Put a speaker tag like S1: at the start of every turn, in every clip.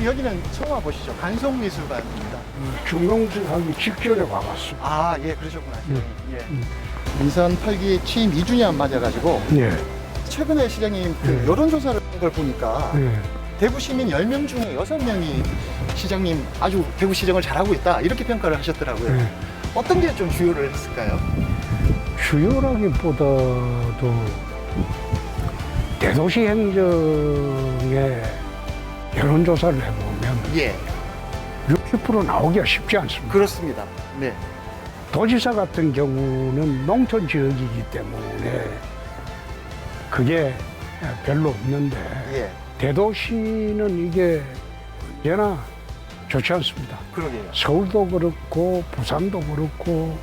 S1: 여기는 처음 와보시죠? 간송미술관입니다.
S2: 중공하기 직전에 와봤습니다.
S1: 아, 예, 그러셨구나. 예. 민선 8기 취임 2주년 맞아가지고
S2: 예.
S1: 최근에 시장님 그 여론조사를 한 걸 보니까
S2: 예.
S1: 대구 시민 10명 중에 6명이 시장님 아주 대구 시정을 잘하고 있다 이렇게 평가를 하셨더라고요.
S2: 예.
S1: 어떤 게 좀 주요를 했을까요?
S2: 주요라기보다도 대도시 행정에 여론조사를 해보면
S1: 예,
S2: 60% 나오기가 쉽지 않습니다.
S1: 그렇습니다. 네.
S2: 도지사 같은 경우는 농촌 지역이기 때문에 그게 별로 없는데
S1: 예,
S2: 대도시는 이게 언제나 좋지 않습니다.
S1: 그러게요.
S2: 서울도 그렇고 부산도 그렇고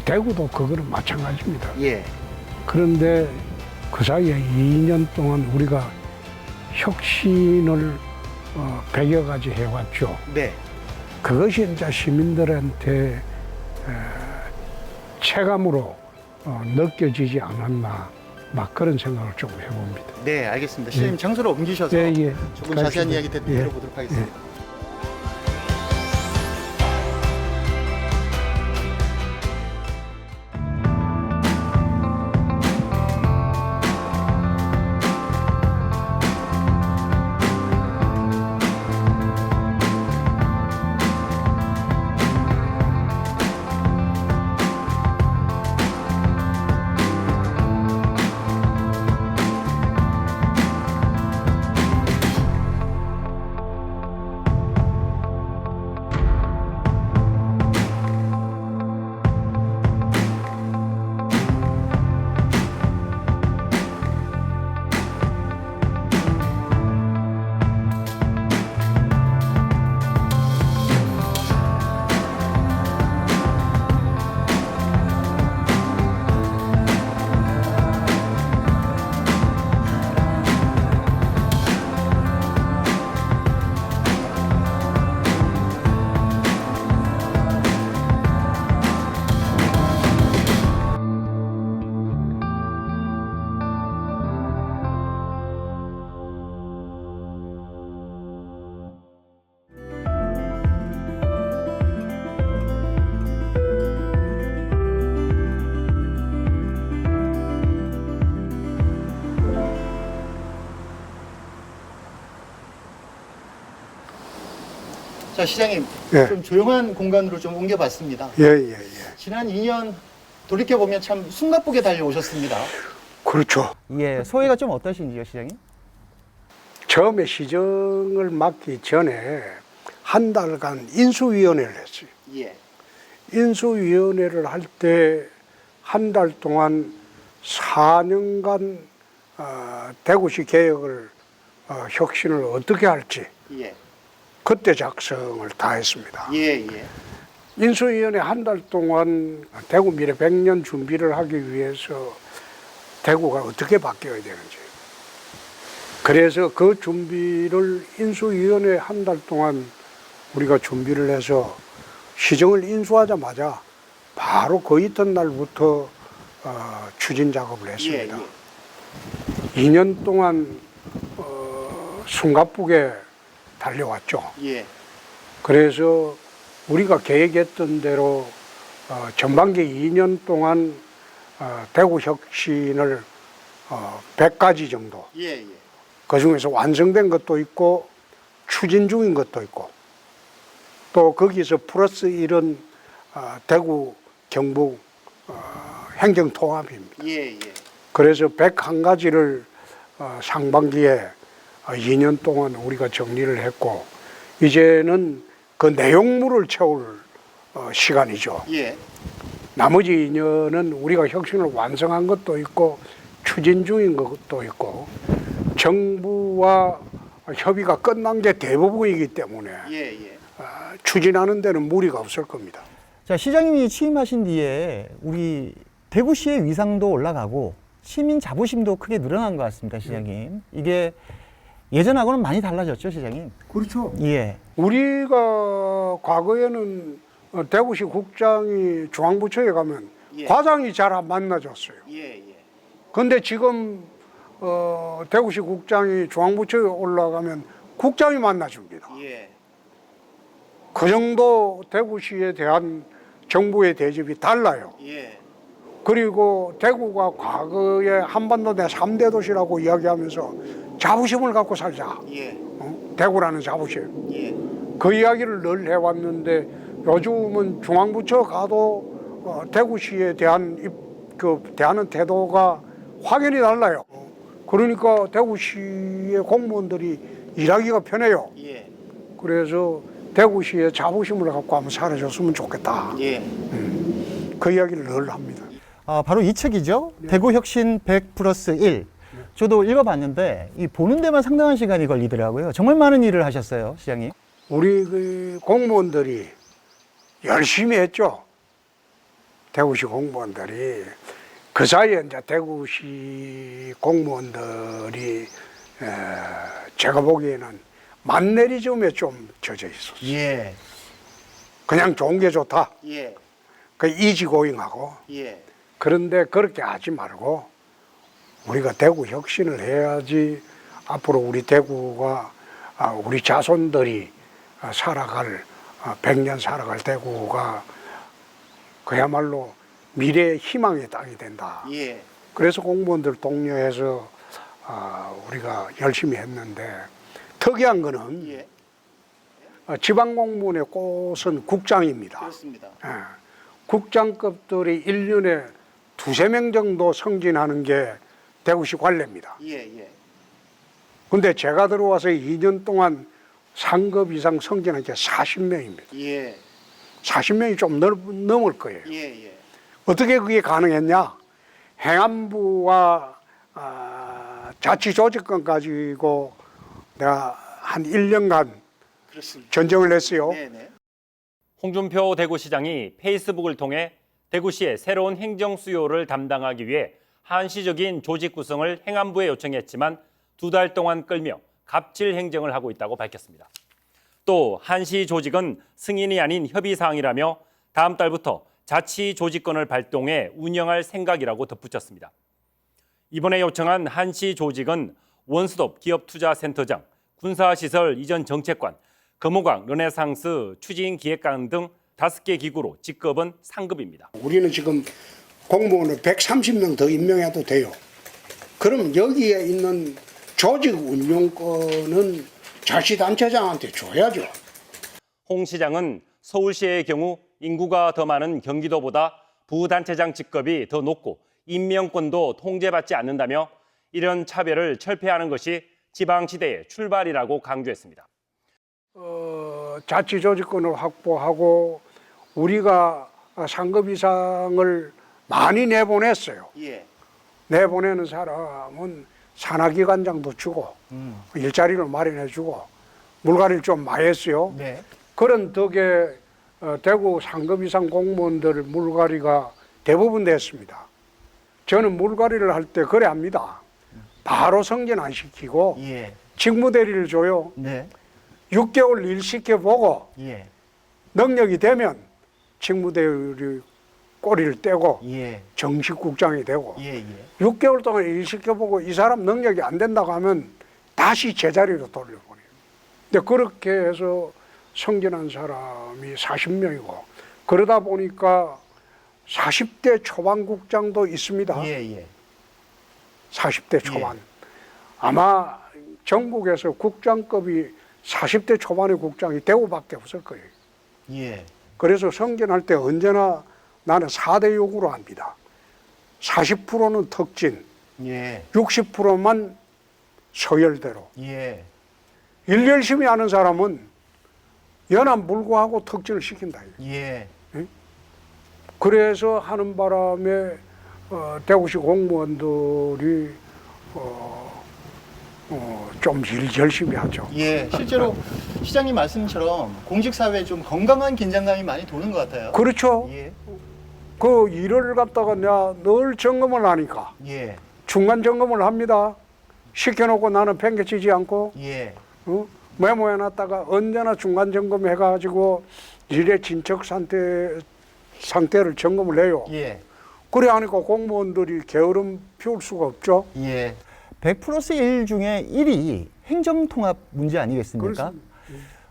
S2: 대구도 그거는 마찬가지입니다.
S1: 예,
S2: 그런데 그 사이에 2년 동안 우리가 혁신을 100여 가지 해왔죠.
S1: 네.
S2: 그것이 이제 시민들한테 체감으로 느껴지지 않았나, 막 그런 생각을 좀 해봅니다.
S1: 네, 알겠습니다. 시장님
S2: 예.
S1: 장소로 옮기셔서
S2: 예, 예.
S1: 조금 자세한 이야기
S2: 예.
S1: 들어보도록 하겠습니다. 자, 시장님,
S2: 예.
S1: 좀 조용한 공간으로 좀 옮겨봤습니다.
S2: 예.
S1: 지난 2년 돌이켜보면 참 숨가쁘게 달려오셨습니다.
S2: 그렇죠.
S1: 예, 소회가 좀 어떠신지요, 시장님?
S2: 처음에 시정을 맡기 전에 한 달간 인수위원회를 했어요.
S1: 예.
S2: 인수위원회를 할 때 한 달 동안 4년간 대구시 개혁을 혁신을 어떻게 할지
S1: 예.
S2: 그때 작성을 다 했습니다.
S1: 예.
S2: 인수위원회 한 달 동안 대구 미래 100년 준비를 하기 위해서 대구가 어떻게 바뀌어야 되는지, 그래서 그 준비를 인수위원회 한 달 동안 우리가 준비를 해서 시정을 인수하자마자 바로 그 이튿날부터 추진 작업을 했습니다.
S1: 예,
S2: 2년 동안 숨가쁘게 달려왔죠.
S1: 예.
S2: 그래서 우리가 계획했던 대로 전반기 2년 동안 대구 혁신을 100가지 정도,
S1: 예, 예.
S2: 그 중에서 완성된 것도 있고 추진 중인 것도 있고 또 거기서 플러스 1은 대구 경북 행정통합입니다.
S1: 예, 예.
S2: 그래서 101가지를 상반기에 2년 동안 우리가 정리를 했고 이제는 그 내용물을 채울 시간이죠.
S1: 예.
S2: 나머지 2년은 우리가 혁신을 완성한 것도 있고 추진 중인 것도 있고 정부와 협의가 끝난 게 대부분이기 때문에
S1: 예, 예.
S2: 추진하는 데는 무리가 없을 겁니다.
S3: 자, 시장님이 취임하신 뒤에 우리 대구시의 위상도 올라가고 시민 자부심도 크게 늘어난 것 같습니다, 시장님. 이게 예전하고는 많이 달라졌죠, 시장님?
S2: 그렇죠.
S3: 예.
S2: 우리가 과거에는 대구시 국장이 중앙부처에 가면
S1: 예.
S2: 과장이 잘 안 만나줬어요.
S1: 예, 예.
S2: 근데 지금 대구시 국장이 중앙부처에 올라가면 국장이 만나줍니다.
S1: 예.
S2: 그 정도 대구시에 대한 정부의 대접이 달라요.
S1: 예.
S2: 그리고 대구가 과거에 한반도 내 3대 도시라고 이야기하면서 자부심을 갖고 살자.
S1: 예.
S2: 대구라는 자부심.
S1: 예.
S2: 그 이야기를 늘 해왔는데 요즘은 중앙부처 가도 대구시에 대한 대하는 태도가 확연히 달라요. 그러니까 대구시의 공무원들이 일하기가 편해요.
S1: 예.
S2: 그래서 대구시의 자부심을 갖고 한번 살아줬으면 좋겠다.
S1: 예.
S2: 그 이야기를 늘 합니다.
S3: 바로 이 책이죠. 대구혁신 100+1. 저도 읽어봤는데 이 보는 데만 상당한 시간이 걸리더라고요. 정말 많은 일을 하셨어요, 시장님.
S2: 우리 그 공무원들이 열심히 했죠. 대구시 공무원들이. 그 사이에 이제 대구시 공무원들이 제가 보기에는 만내리즘에 좀 젖어 있었어요.
S1: 예.
S2: 그냥 좋은 게 좋다.
S1: 예.
S2: 그 이지고잉하고.
S1: 예.
S2: 그런데 그렇게 하지 말고 우리가 대구 혁신을 해야지 앞으로 우리 대구가 우리 자손들이 살아갈 100년 살아갈 대구가 그야말로 미래의 희망의 땅이 된다.
S1: 예.
S2: 그래서 공무원들 독려해서 우리가 열심히 했는데 특이한 거는
S1: 예.
S2: 지방공무원의 꽃은 국장입니다.
S1: 그렇습니다.
S2: 국장급들이 1년에 2~3명 정도 승진하는 게 대구시 관례입니다.
S1: 예, 예.
S2: 근데 제가 들어와서 2년 동안 상급 이상 승진한 게 40명입니다.
S1: 예.
S2: 40명이 좀 넘을 거예요.
S1: 예, 예.
S2: 어떻게 그게 가능했냐? 행안부와 자치조직권 가지고 내가 한 1년간
S1: 그렇습니다.
S2: 전쟁을 했어요.
S1: 네, 네.
S4: 홍준표 대구시장이 페이스북을 통해 대구시의 새로운 행정 수요를 담당하기 위해 한시적인 조직 구성을 행안부에 요청했지만 2달 동안 끌며 갑질 행정을 하고 있다고 밝혔습니다. 또 한시 조직은 승인이 아닌 협의 사항이라며 다음 달부터 자치 조직권을 발동해 운영할 생각이라고 덧붙였습니다. 이번에 요청한 한시 조직은 원스톱 기업투자센터장, 군사시설 이전 정책관, 금호강 르네상스 추진기획관 등 5개 기구로 직급은 상급입니다.
S2: 우리는 지금 공무원을 130명 더 임명해도 돼요. 그럼 여기에 있는 조직 운영권은 자치단체장한테 줘야죠.
S4: 홍 시장은 서울시의 경우 인구가 더 많은 경기도보다 부단체장 직급이 더 높고 임명권도 통제받지 않는다며 이런 차별을 철폐하는 것이 지방시대의 출발이라고 강조했습니다.
S2: 자치조직권을 확보하고 우리가 상급 이상을 많이 내보냈어요.
S1: 예.
S2: 내보내는 사람은 산하기관장도 주고 일자리를 마련해 주고 물갈이를 좀 많이 했어요.
S1: 네.
S2: 그런 덕에 대구 상급 이상 공무원들 물갈이가 대부분 됐습니다. 저는 물갈이를 할 때 그래 합니다. 바로 승진 안 시키고
S1: 예.
S2: 직무대리를 줘요.
S1: 네.
S2: 6개월 일 시켜보고
S1: 예.
S2: 능력이 되면 직무대리 꼬리를 떼고
S3: 예.
S2: 정식 국장이 되고
S3: 예, 예.
S2: 6개월 동안 일 시켜보고 이 사람 능력이 안 된다고 하면 다시 제자리로 돌려보내요. 근데 그렇게 해서 승진한 사람이 40명이고 그러다 보니까 40대 초반 국장도 있습니다.
S3: 예, 예.
S2: 40대 초반. 아마 전국에서 국장급이 40대 초반의 국장이 대구밖에 없을 거예요.
S3: 예.
S2: 그래서 승진할 때 언제나 나는 4대 요구로 합니다. 40%는 특진,
S3: 예.
S2: 60%만 서열대로.
S3: 예.
S2: 일 열심히 하는 사람은 연한 불구하고 특진을 시킨다.
S3: 예.
S2: 그래서 하는 바람에 대구시 공무원들이 좀 일 열심히 하죠.
S1: 예, 실제로 시장님 말씀처럼 공직사회에 좀 건강한 긴장감이 많이 도는 것 같아요.
S2: 그렇죠.
S1: 예,
S2: 그 일을 갖다가 내가 늘 점검을 하니까
S3: 예.
S2: 중간 점검을 합니다. 시켜놓고 나는 팽개치지 않고
S3: 예.
S2: 메모해놨다가 언제나 중간 점검해가지고 일의 진척 상태를 점검을 해요.
S3: 예.
S2: 그래 하니까 공무원들이 게으름 피울 수가 없죠.
S3: 예. 100+1 중에 1이 행정통합 문제 아니겠습니까?
S2: 그렇습니다.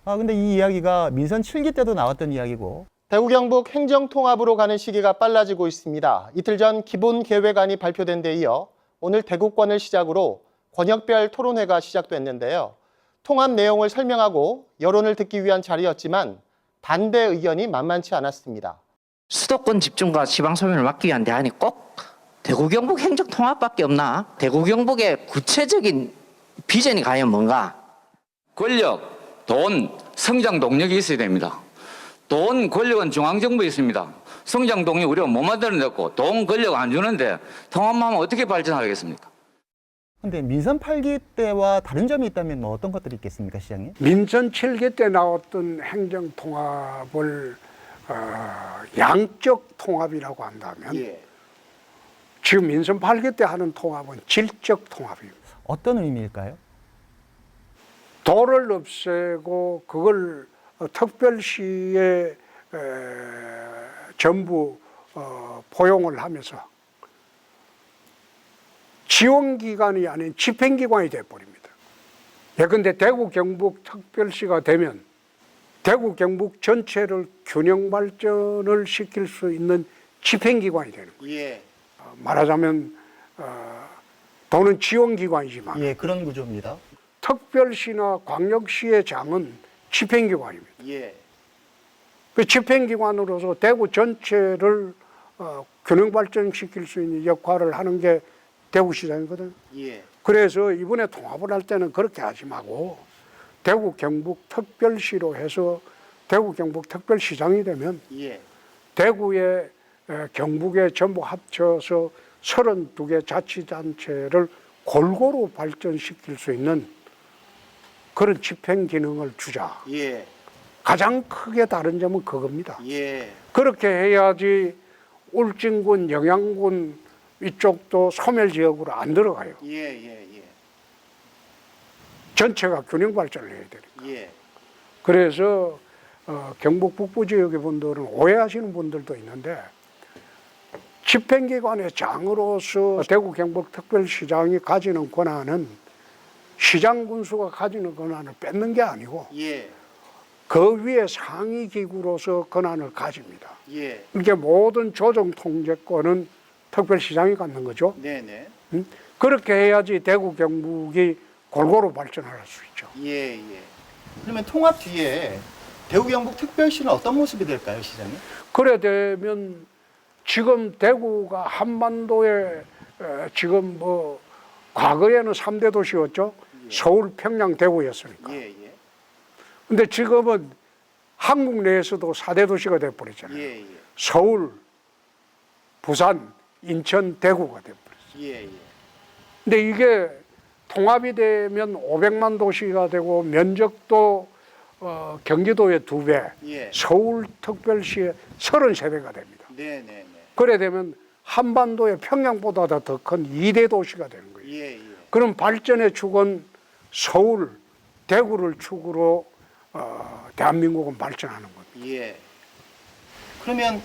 S3: 근데 이 이야기가 민선 7기 때도 나왔던 이야기고.
S1: 대구 경북 행정통합으로 가는 시기가 빨라지고 있습니다. 이틀 전 기본계획안이 발표된 데 이어 오늘 대구권을 시작으로 권역별 토론회가 시작됐는데요. 통합 내용을 설명하고 여론을 듣기 위한 자리였지만 반대 의견이 만만치 않았습니다.
S5: 수도권 집중과 지방 소멸을 막기 위한 대안이 꼭 대구 경북 행정 통합밖에 없나? 대구 경북의 구체적인 비전이 과연 뭔가?
S6: 권력, 돈, 성장 동력이 있어야 됩니다. 돈, 권력은 중앙정부에 있습니다. 성장 동력 우리가 못 만들어냈고 돈, 권력 안 주는데 통합만 하면 어떻게 발전하겠습니까?
S3: 근데 민선 8기 때와 다른 점이 있다면 뭐 어떤 것들이 있겠습니까, 시장님?
S2: 민선 7기 때 나왔던 행정통합을 양적 통합이라고 한다면
S1: 예.
S2: 지금 민선 8기 때 하는 통합은 질적 통합입니다.
S3: 어떤 의미일까요?
S2: 도를 없애고 그걸 특별시에 전부 포용을 하면서 지원기관이 아닌 집행기관이 되어버립니다. 예컨대 대구 경북 특별시가 되면 대구 경북 전체를 균형 발전을 시킬 수 있는 집행기관이 되는 거예요.
S1: 예.
S2: 말하자면 도는 지원기관이지만
S3: 예, 그런 구조입니다.
S2: 특별시나 광역시의 장은 집행기관입니다.
S1: 예.
S2: 그 집행기관으로서 대구 전체를 균형 발전시킬 수 있는 역할을 하는 게 대구시장이거든요.
S1: 예.
S2: 그래서 이번에 통합을 할 때는 그렇게 하지 말고 대구 경북 특별시로 해서 대구 경북 특별시장이 되면
S1: 예.
S2: 대구에 경북에 전부 합쳐서 32개 자치단체를 골고루 발전시킬 수 있는 그런 집행 기능을 주자.
S1: 예.
S2: 가장 크게 다른 점은 그겁니다.
S1: 예.
S2: 그렇게 해야지 울진군, 영양군 이쪽도 소멸지역으로 안 들어가요.
S1: 예. 예.
S2: 전체가 균형 발전을 해야 되니까.
S1: 예.
S2: 그래서 경북 북부 지역의 분들은 오해하시는 분들도 있는데 집행기관의 장으로서 대구 경북 특별시장이 가지는 권한은 시장 군수가 가지는 권한을 뺏는 게 아니고
S1: 예.
S2: 그 위에 상위 기구로서 권한을 가집니다.
S1: 예.
S2: 이게 모든 조정 통제권은 특별시장이 갖는 거죠.
S1: 네네.
S2: 그렇게 해야지 대구 경북이 골고루 발전할 수 있죠.
S1: 예. 예. 그러면 통합 뒤에 대구 경북 특별시는 어떤 모습이 될까요, 시장님?
S2: 그래 되면 지금 대구가 한반도에 지금 뭐 과거에는 3대 도시였죠. 서울, 평양, 대구였으니까.
S1: 예. 예.
S2: 근데 지금은 한국 내에서도 4대 도시가 돼버렸잖아요.
S1: 예. 예.
S2: 서울, 부산, 인천, 대구가 돼버렸어요.
S1: 예. 예.
S2: 근데 이게 통합이 되면 500만 도시가 되고 면적도 경기도의 2배,
S1: 예.
S2: 서울 특별시의 33배가 됩니다.
S1: 네네네.
S2: 그래 되면 한반도의 평양보다 더 큰 2대 도시가 되는 거예요.
S1: 예. 예.
S2: 그럼 발전의 축은 서울, 대구를 축으로 대한민국은 발전하는 겁니다.
S1: 예. 그러면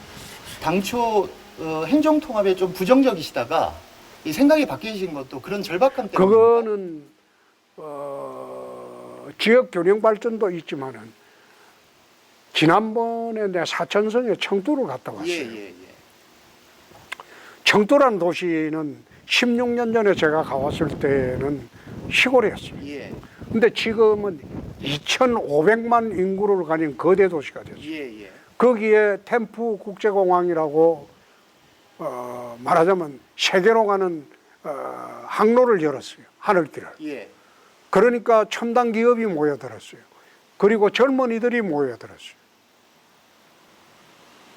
S1: 당초 행정통합에 좀 부정적이시다가 이 생각이 바뀌신 것도 그런 절박감 때문에.
S2: 그거는 지역 균형 발전도 있지만은 지난번에 내 사천성에 청두를 갔다 왔어요.
S1: 예.
S2: 청두라는 도시는 16년 전에 제가 가봤을 때는 시골이었어요.
S1: 예.
S2: 근데 지금은 2,500만 인구를 가진 거대 도시가 됐어요.
S1: 예.
S2: 거기에 템프 국제공항이라고 말하자면 세계로 가는 항로를 열었어요. 하늘길을.
S1: 예.
S2: 그러니까 첨단 기업이 모여들었어요. 그리고 젊은이들이 모여들었어요.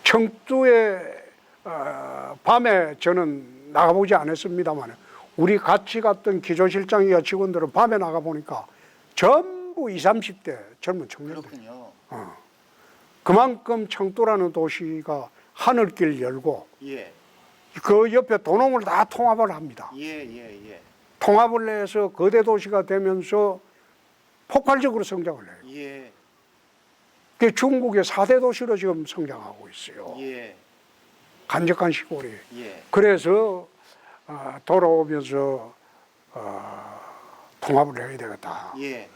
S2: 청두에 밤에 저는 나가보지 않았습니다만 우리 같이 갔던 기조실장이와 직원들은 밤에 나가보니까 전부 20, 30대 젊은 청년들.
S1: 그렇군요.
S2: 그만큼 청두라는 도시가 하늘길 열고
S1: 예.
S2: 그 옆에 도농을 다 통합을 합니다.
S1: 예.
S2: 통합을 해서 거대 도시가 되면서 폭발적으로 성장을 해요.
S1: 예.
S2: 그게 중국의 4대 도시로 지금 성장하고 있어요.
S1: 예.
S2: 간적한 시골이.
S1: 예.
S2: 그래서 돌아오면서 통합을 해야 되겠다.
S1: 예.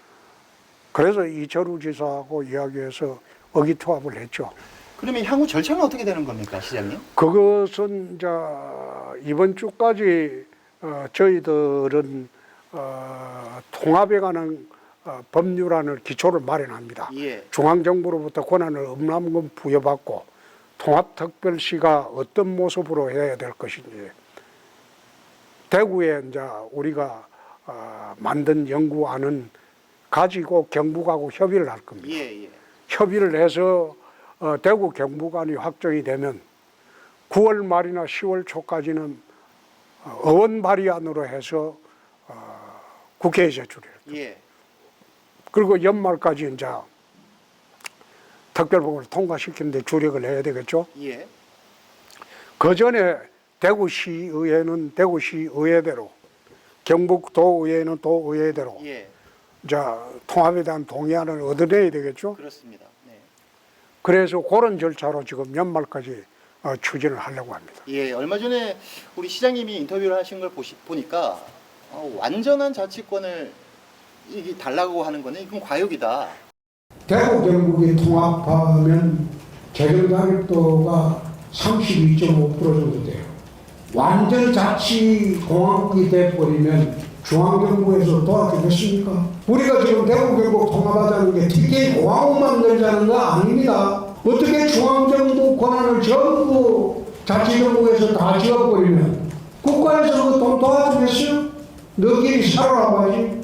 S2: 그래서 이철우 지사하고 이야기해서 의기투합을 했죠.
S1: 그러면 향후 절차는 어떻게 되는 겁니까, 시장님?
S2: 그것은 이제 이번 주까지 저희들은 통합에 관한 법률안을 기초를 마련합니다.
S1: 예.
S2: 중앙정부로부터 권한을 엄람금 부여받고 통합특별시가 어떤 모습으로 해야 될 것인지 대구에 이제 우리가 만든 연구안은 가지고 경북하고 협의를 할 겁니다.
S1: 예.
S2: 협의를 해서 대구 경북안이 확정이 되면 9월 말이나 10월 초까지는 의원 발의안으로 해서 국회에 제출해요.
S1: 예.
S2: 그리고 연말까지 이제 특별법을 통과시키는데 주력을 해야 되겠죠.
S1: 예.
S2: 그 전에 대구시의회는 대구시의회대로, 경북도의회는 도의회대로
S1: 예.
S2: 이제 통합에 대한 동의안을 얻어내야 되겠죠.
S1: 그렇습니다. 네.
S2: 그래서 그런 절차로 지금 연말까지 추진을 하려고 합니다.
S1: 예, 얼마 전에 우리 시장님이 인터뷰를 하신 걸 보니까 완전한 자치권을 달라고 하는 거는 이건 과욕이다.
S2: 대구 경북이 통합하면 재정자립도가 32.5% 정도 돼요. 완전 자치공화국이 돼버리면 중앙정부에서 도와주겠습니까? 우리가 지금 대구 경북 통합하자는 게 TK 공화국만 늘자는 거 아닙니다. 어떻게 중앙정부 권한을 전부 자치정부에서 다 지어버리면 국가에서 그 돈 도와주겠어요? 너끼리 살아라 봐야지.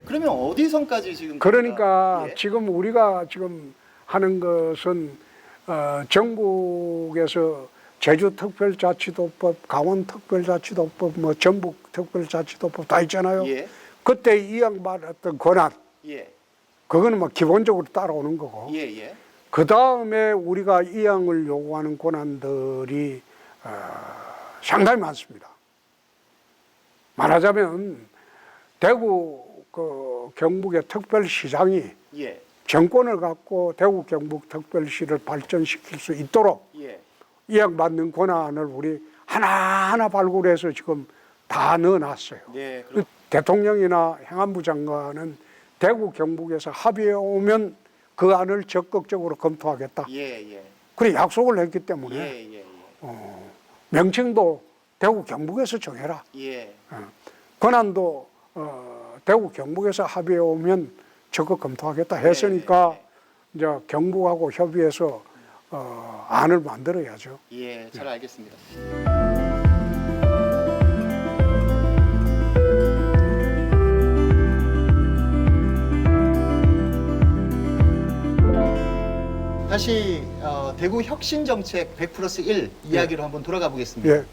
S1: 그러면 어디선까지 지금?
S2: 그러니까
S1: 예.
S2: 지금 우리가 지금 하는 것은 정부에서 제주특별자치도법, 강원특별자치도법, 뭐 전북특별자치도법 다 있잖아요.
S1: 예.
S2: 그때 이양받았던 권한,
S1: 예.
S2: 그거는 뭐 기본적으로 따라오는 거고.
S1: 예.
S2: 그 다음에 우리가 이양을 요구하는 권한들이 상당히 많습니다. 말하자면 대구 경북의 특별시장이
S1: 예.
S2: 정권을 갖고 대구 경북 특별시를 발전시킬 수 있도록
S1: 예.
S2: 이양받는 권한을 우리 하나하나 발굴해서 지금 다 넣어놨어요.
S1: 네.
S2: 대통령이나 행안부 장관은 대구 경북에서 합의해 오면 그 안을 적극적으로 검토하겠다.
S1: 예.
S2: 그래 약속을 했기 때문에
S1: 예.
S2: 명칭도 대구 경북에서 정해라.
S1: 예.
S2: 권한도 대구 경북에서 합의해 오면 적극 검토하겠다 했으니까 이제 경북하고 협의해서 안을 만들어야죠.
S1: 예, 잘 알겠습니다. 다시 대구 혁신정책 100+1 이야기로 한번 돌아가 보겠습니다.
S2: 예.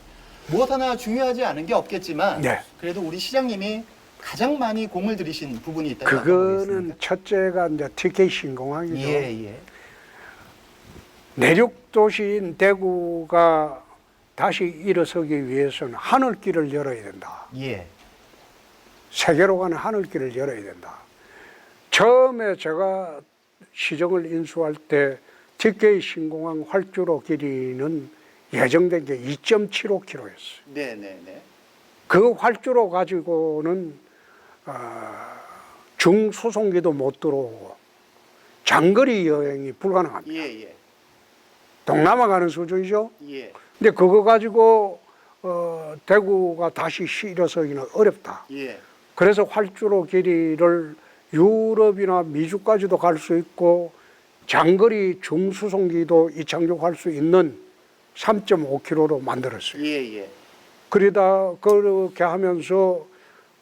S1: 무엇 하나 중요하지 않은 게 없겠지만
S2: 네.
S1: 그래도 우리 시장님이 가장 많이 공을 들이신 부분이 있다고
S2: 그거는
S1: 생각하겠습니다.
S2: 첫째가 이제 TK 신공항이죠.
S1: 예.
S2: 내륙 도시인 대구가 다시 일어서기 위해서는 하늘길을 열어야 된다.
S1: 예.
S2: 세계로 가는 하늘길을 열어야 된다. 처음에 제가 시정을 인수할 때 TK 신공항 활주로 길이는 예정된 게 2.75km였어요.
S1: 네네네.
S2: 그 활주로 가지고는 중수송기도 못 들어오고 장거리 여행이 불가능합니다.
S1: 예.
S2: 동남아 가는 수준이죠.
S1: 예.
S2: 근데 그거 가지고 대구가 다시 일어서기는 어렵다.
S1: 예.
S2: 그래서 활주로 길이를 유럽이나 미주까지도 갈 수 있고 장거리 중수송기도 이착륙할 수 있는 3.5km로 만들었어요.
S1: 예.
S2: 그러다 그렇게 하면서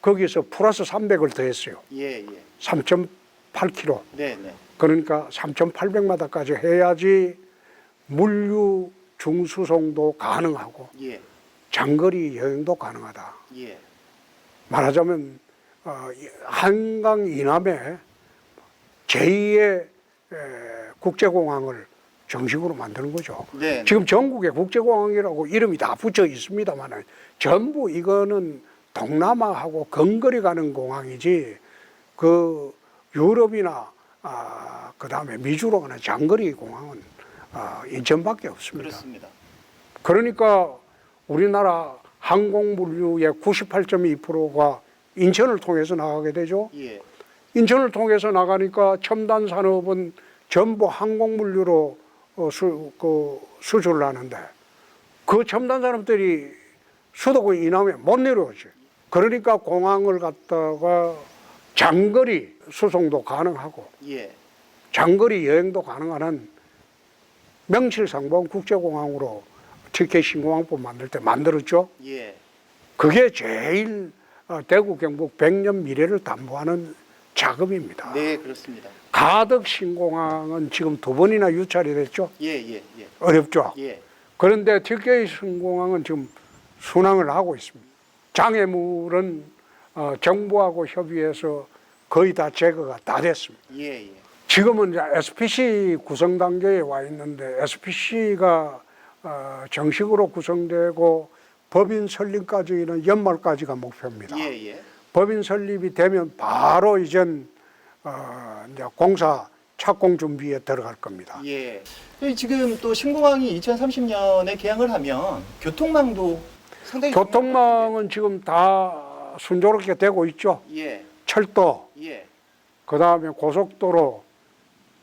S2: 거기서 플러스 300을 더했어요.
S1: 예.
S2: 3.8km.
S1: 네네.
S2: 그러니까 3,800마다까지 해야지 물류 중수송도 가능하고
S1: 예.
S2: 장거리 여행도 가능하다.
S1: 예.
S2: 말하자면 한강 이남에 제2의 국제공항을 정식으로 만드는 거죠.
S1: 네.
S2: 지금 전국에 국제공항이라고 이름이 다 붙여 있습니다만 전부 이거는 동남아하고 근거리 가는 공항이지 그 유럽이나 그다음에 미주로 가는 장거리 공항은 인천밖에 없습니다.
S1: 그렇습니다.
S2: 그러니까 우리나라 항공물류의 98.2%가 인천을 통해서 나가게 되죠.
S1: 예.
S2: 인천을 통해서 나가니까 첨단 산업은 전부 항공물류로 수주를 하는데 그 첨단 산업들이 수도권 이남에 못 내려오지. 그러니까 공항을 갖다가 장거리 수송도 가능하고
S1: 예.
S2: 장거리 여행도 가능한 명실상부한 국제공항으로 TK 신공항법 만들 때 만들었죠.
S1: 예.
S2: 그게 제일 대구 경북 100년 미래를 담보하는 작업입니다.
S1: 네, 그렇습니다.
S2: 가덕 신공항은 지금 2번이나 유찰이 됐죠.
S1: 예.
S2: 어렵죠.
S1: 예.
S2: 그런데 TK 신공항은 지금 순항을 하고 있습니다. 장애물은 정부하고 협의해서 거의 다 제거가 다 됐습니다.
S1: 예.
S2: 지금은 이제 SPC 구성 단계에 와 있는데 SPC가 정식으로 구성되고 법인 설립까지는 연말까지가 목표입니다.
S1: 예.
S2: 법인 설립이 되면 바로 이제 공사 착공 준비에 들어갈 겁니다.
S1: 예. 지금 또 신공항이 2030년에 개항을 하면 교통망도 상당히
S2: 교통망은 지금 다 순조롭게 되고 있죠.
S1: 예.
S2: 철도,
S1: 예.
S2: 그다음에 고속도로,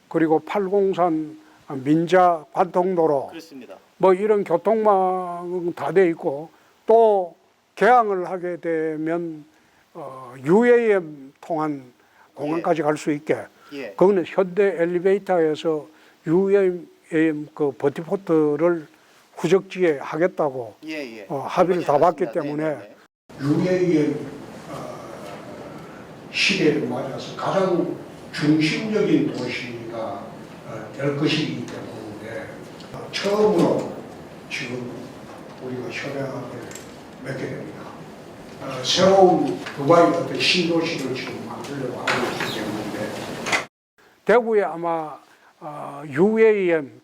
S2: 그리고 팔공산 민자 관통도로
S1: 그렇습니다.
S2: 뭐 이런 교통망은 다 돼 있고 또 개항을 하게 되면 UAM 통한 공항까지 갈 수 있게
S1: 예.
S2: 그거는 현대 엘리베이터에서 UAM 그 버티포트를 후적지에 하겠다고
S1: 예.
S2: 합의를 다 봤기
S1: 알았습니다.
S2: 때문에
S1: 네.
S2: UAM 시대를 맞아서 가장 중심적인 도시가 될 것이기 때문에 처음으로 지금 우리가 협약을 맺게 됩니다. 새로운 두바이 어떤 신도시를 지금 만들려고 하고 있기 때문에 대구에 아마 UAM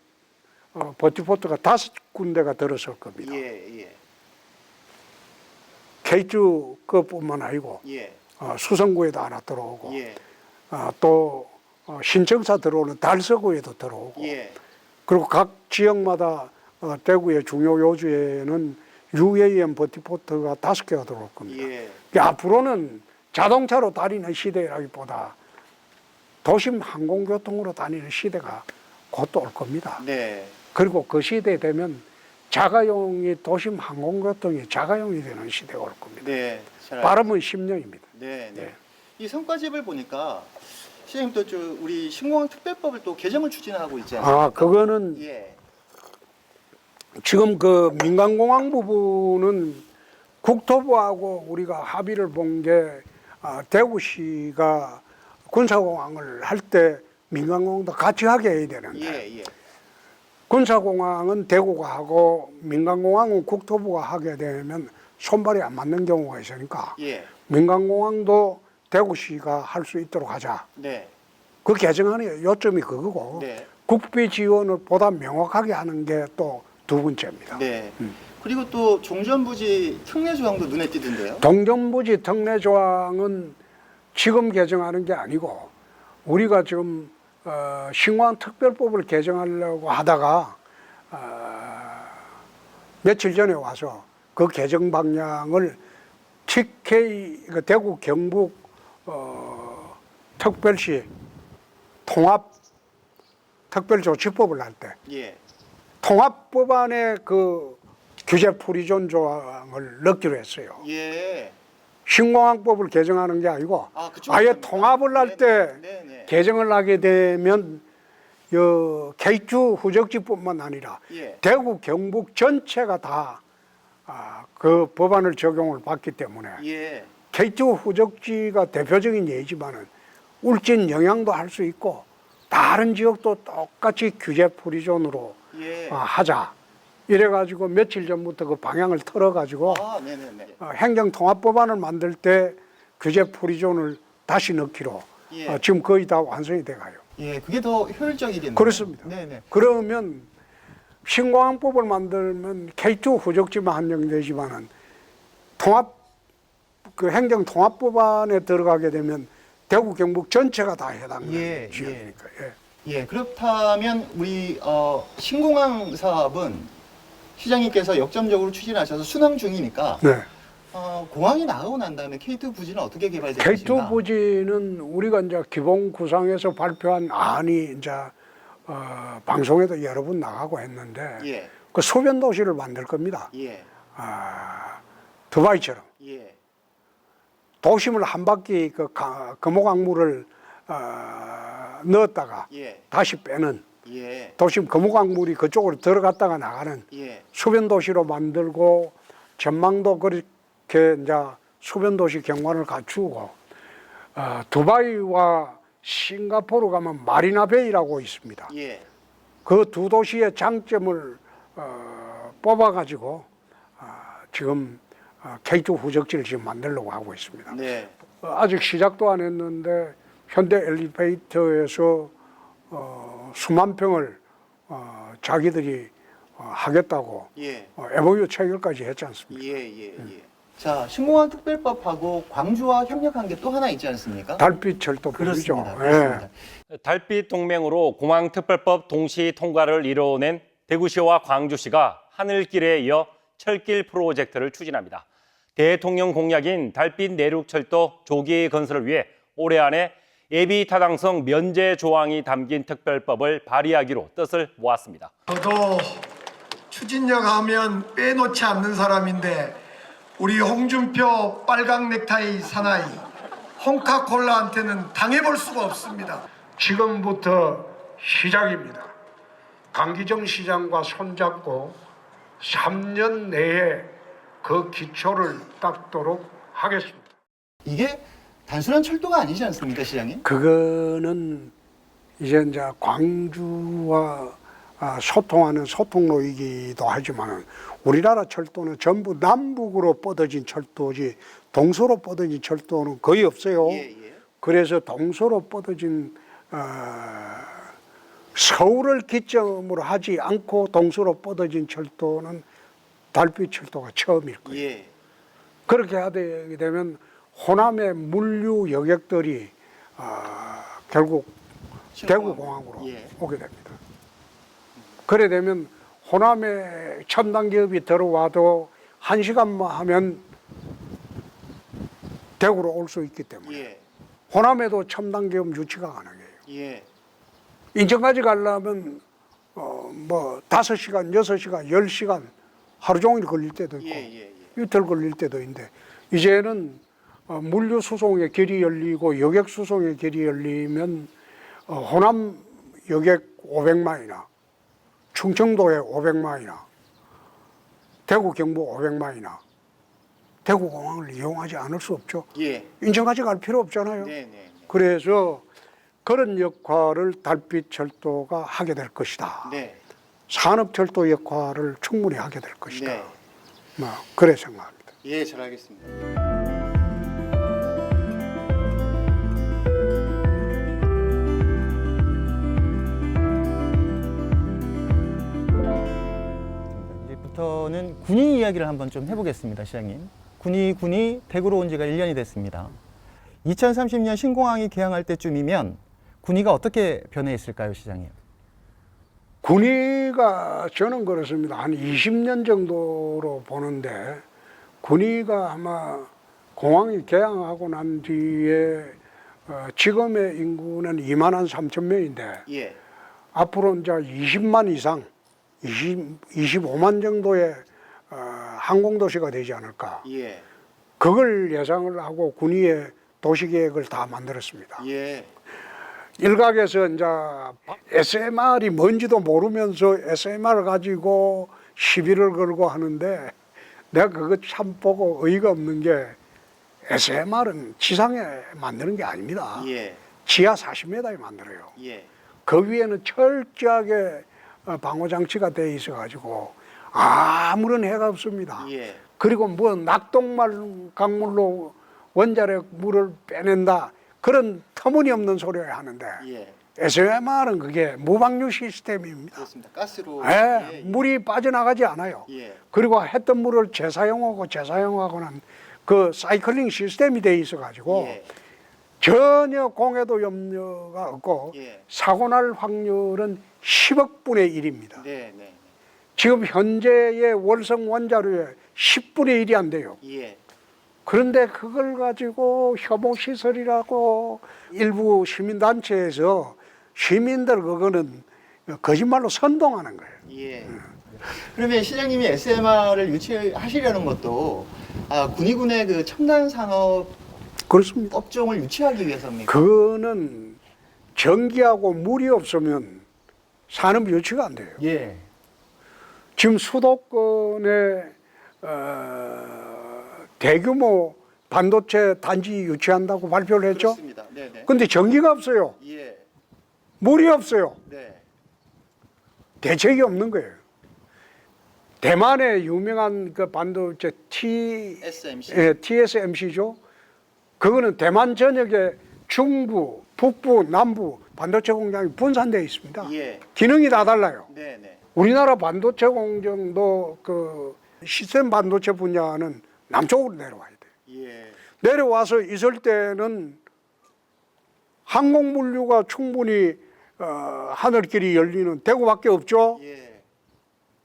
S2: 버티포트가 5군데가 들어설 겁니다.
S1: 예.
S2: K주급뿐만 아니고
S1: 예.
S2: 수성구에도 하나 들어오고
S1: 예.
S2: 또 신청사 들어오는 달서구에도 들어오고
S1: 예.
S2: 그리고 각 지역마다 대구의 중요 요지에는 UAM 버티포트가 5개가 들어올 겁니다.
S1: 예.
S2: 앞으로는 자동차로 다니는 시대라기보다 도심 항공교통으로 다니는 시대가 곧 올 겁니다.
S1: 네.
S2: 그리고 그 시대 되면 자가용이 도심 항공교통이 자가용이 되는 시대가 올 겁니다.
S1: 네.
S2: 빠르면 10년입니다.
S1: 네.
S2: 네.
S1: 이 성과집을 보니까 시장님 또 우리 신공항 특별법을 또 개정을 추진하고 있지 않습니까?
S2: 그거는
S1: 예.
S2: 지금 그 민간공항 부분은 국토부하고 우리가 합의를 본 게 대구시가 군사공항을 할 때 민간공항도 같이 하게 해야 되는데
S1: 예.
S2: 군사공항은 대구가 하고 민간공항은 국토부가 하게 되면 손발이 안 맞는 경우가 있으니까
S1: 예.
S2: 민간공항도 대구시가 할 수 있도록 하자.
S1: 네.
S2: 그 개정안의 요점이 그거고
S1: 네.
S2: 국비 지원을 보다 명확하게 하는 게 또 두 번째입니다.
S1: 네. 그리고 또 종전부지 특례 조항도 눈에 띄던데요.
S2: 동전부지 특례 조항은 지금 개정하는 게 아니고 우리가 지금 신공항 특별법을 개정하려고 하다가 며칠 전에 와서 그 개정 방향을 TK 그 대구 경북 특별시 통합 특별조치법을 할 때
S1: 예.
S2: 통합법안에 그 규제 프리존 조항을 넣기로 했어요.
S1: 예.
S2: 신공항법을 개정하는 게 아니고
S1: 아, 그쪽
S2: 아예
S1: 말씀입니까?
S2: 통합을 할 때
S1: 네네.
S2: 개정을 하게 되면 K2 후적지뿐만 아니라
S1: 예.
S2: 대구 경북 전체가 다 그 법안을 적용을 받기 때문에
S1: 예.
S2: K2 후적지가 대표적인 예지만은 울진 영양도 할 수 있고 다른 지역도 똑같이 규제 프리존으로
S1: 예.
S2: 하자. 이래가지고 며칠 전부터 그 방향을 틀어가지고
S1: 아, 네네네.
S2: 행정통합법안을 만들 때 규제 프리존을 다시 넣기로
S1: 예.
S2: 지금 거의 다 완성이 돼가요.
S1: 예, 그게 더 효율적이겠네요.
S2: 그렇습니다.
S1: 네네.
S2: 그러면 신공항법을 만들면 K2 후적지만 한정되지만은 그 행정통합법안에 들어가게 되면 대구 경북 전체가 다 해당되는
S1: 예,
S2: 지역이니까. 예.
S1: 예, 그렇다면 우리 신공항 사업은 시장님께서 역점적으로 추진하셔서 순항 중이니까
S2: 네.
S1: 공항이 나가고 난 다음에 K2 부지는 어떻게 개발될
S2: K2
S1: 것인가?
S2: 부지는 우리가 이제 기본 구상에서 발표한 안이 이제 방송에도 여러 번 나가고 했는데
S1: 예,
S2: 그 소변 도시를 만들 겁니다.
S1: 예,
S2: 두바이처럼
S1: 예,
S2: 도심을 한 바퀴 그 금호강물을 넣었다가
S1: 예,
S2: 다시 빼는
S1: 예,
S2: 도심 금호강물이 그쪽으로 들어갔다가 나가는
S1: 예,
S2: 소변 도시로 만들고 전망도 그렇게 이제 소변 도시 경관을 갖추고 두바이와 싱가포르 가면 마리나베이라고 있습니다.
S1: 예,
S2: 그 두 도시의 장점을 뽑아가지고 지금 K2 후적지를 지금 만들려고 하고 있습니다.
S1: 네,
S2: 아직 시작도 안 했는데 현대 엘리베이터에서 수만 평을 자기들이 하겠다고
S1: 예,
S2: MOU 체결까지 했지 않습니까?
S1: 예, 예, 예. 자, 신공항 특별법하고 광주와 협력한 게 또 하나 있지 않습니까?
S2: 달빛 철도법이죠.
S1: 그렇습니다.
S2: 예.
S1: 그렇습니다.
S4: 달빛 동맹으로 공항특별법 동시 통과를 이뤄낸 대구시와 광주시가 하늘길에 이어 철길 프로젝트를 추진합니다. 대통령 공약인 달빛 내륙철도 조기 건설을 위해 올해 안에 예비 타당성 면제 조항이 담긴 특별법을 발의하기로 뜻을 모았습니다.
S7: 저도 추진력 하면 빼놓지 않는 사람인데 우리 홍준표 빨강 넥타이 사나이 홍카콜라한테는 당해볼 수가 없습니다.
S2: 지금부터 시작입니다. 강기정 시장과 손잡고 3년 내에 그 기초를 닦도록 하겠습니다.
S1: 이게 단순한 철도가 아니지 않습니까, 시장님?
S2: 그거는 이제 광주와 소통하는 소통로이기도 하지만 우리나라 철도는 전부 남북으로 뻗어진 철도지 동서로 뻗어진 철도는 거의 없어요.
S1: 예, 예.
S2: 그래서 동서로 뻗어진 서울을 기점으로 하지 않고 동서로 뻗어진 철도는 달빛 철도가 처음일 거예요.
S1: 예,
S2: 그렇게 하게 되면 호남의 물류 여객들이 결국 대구공항으로
S1: 예.
S2: 오게 됩니다. 그래 되면 호남의 첨단 기업이 들어와도 1시간만 하면 대구로 올 수 있기 때문에
S1: 예,
S2: 호남에도 첨단 기업 유치가 가능해요.
S1: 예,
S2: 인천까지 가려면 뭐 5시간, 6시간, 10시간 하루 종일 걸릴 때도 있고
S1: 예, 예,
S2: 이틀 걸릴 때도 있는데 이제는 물류 수송의 길이 열리고 여객 수송의 길이 열리면 호남 여객 500만이나 충청도에 500만이나 대구 경북 500만이나 대구공항을 이용하지 않을 수 없죠.
S1: 예.
S2: 인천까지 갈 필요 없잖아요.
S1: 네, 네.
S2: 그래서 그런 역할을 달빛철도가 하게 될 것이다.
S1: 네.
S2: 산업철도 역할을 충분히 하게 될 것이다.
S1: 네.
S2: 뭐 그래 생각합니다.
S1: 예, 잘 알겠습니다.
S3: 이제부터는 군인 이야기를 한번 좀 해보겠습니다, 시장님. 군이 대구로 온 지가 1년이 됐습니다. 2030년 신공항이 개항할 때쯤이면 군위가 어떻게 변해 있을까요, 시장님?
S2: 군위가 저는 그렇습니다. 한 20년 정도로 보는데 군위가 아마 공항이 개항하고 난 뒤에 지금의 인구는 2만 한 3천 명인데
S1: 예.
S2: 앞으로 이제 20만 이상, 25만 정도의 항공도시가 되지 않을까.
S1: 예.
S2: 그걸 예상을 하고 군위의 도시계획을 다 만들었습니다.
S1: 예.
S2: 일각에서 이제 SMR이 뭔지도 모르면서 SMR을 가지고 시비를 걸고 하는데 내가 그거 참 보고 어이가 없는 게 SMR은 지상에 만드는 게 아닙니다.
S1: 예.
S2: 지하 40m에 만들어요.
S1: 예.
S2: 그 위에는 철저하게 방호장치가 돼 있어 가지고 아무런 해가 없습니다.
S1: 예.
S2: 그리고 뭐 낙동강 강물로 원자력 물을 빼낸다 그런 터무니없는 소리를 하는데
S1: 예.
S2: SMR은 그게 무방류 시스템입니다.
S1: 그렇습니다. 가스로.
S2: 예, 물이 빠져나가지 않아요.
S1: 예.
S2: 그리고 했던 물을 재사용하고는 그 사이클링 시스템이 돼 있어 가지고
S1: 예.
S2: 전혀 공해도 염려가 없고
S1: 예.
S2: 사고 날 확률은 10억 분의 1입니다.
S1: 네, 네.
S2: 지금 현재의 월성 원자로의 10분의 1이 안 돼요.
S1: 예.
S2: 그런데 그걸 가지고 혐오시설이라고 일부 시민단체에서 시민들 그거는 거짓말로 선동하는 거예요.
S1: 예. 그러면 시장님이 SMR을 유치하시려는 것도 군위군의 그 첨단 산업
S2: 그렇습니다.
S1: 업종을 유치하기 위해서입니까?
S2: 그거는 전기하고 물이 없으면 산업 유치가 안 돼요.
S1: 예.
S2: 지금 수도권에 대규모 반도체 단지 유치한다고 발표를 했죠.
S1: 그렇습니다. 네, 네.
S2: 근데 전기가 없어요.
S1: 예.
S2: 물이 없어요.
S1: 네.
S2: 대책이 없는 거예요. 대만의 유명한 그 반도체
S1: SMC.
S2: TSMC죠. 그거는 대만 전역에 중부, 북부, 남부 반도체 공장이 분산되어 있습니다.
S1: 예.
S2: 기능이 다 달라요.
S1: 네, 네.
S2: 우리나라 반도체 공정도 그 시스템 반도체 분야는 남쪽으로 내려와야 돼요.
S1: 예.
S2: 내려와서 있을 때는 항공 물류가 충분히 하늘길이 열리는 대구밖에 없죠.
S1: 예.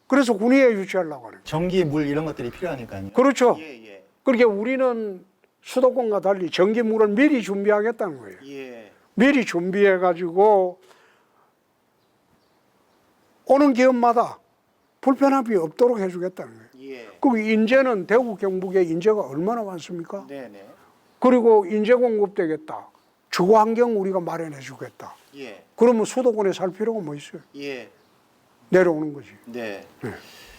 S2: 그래서 군위에 유치하려고 하는 거예요.
S1: 전기, 물 이런 것들이 필요하니까요.
S2: 그렇죠.
S1: 예, 예.
S2: 그러니까 우리는 수도권과 달리 전기물을 미리 준비하겠다는 거예요.
S1: 예.
S2: 미리 준비해 가지고 오는 기업마다 불편함이 없도록 해주겠다는 거예요.
S1: 예.
S2: 그 인재는 대구 경북에 인재가 얼마나 많습니까?
S1: 네, 네.
S2: 그리고 인재 공급되겠다. 주거 환경 우리가 마련해 주겠다.
S1: 예.
S2: 그러면 수도권에 살 필요가 뭐 있어요?
S1: 예.
S2: 내려오는 거지.
S1: 네.
S2: 네.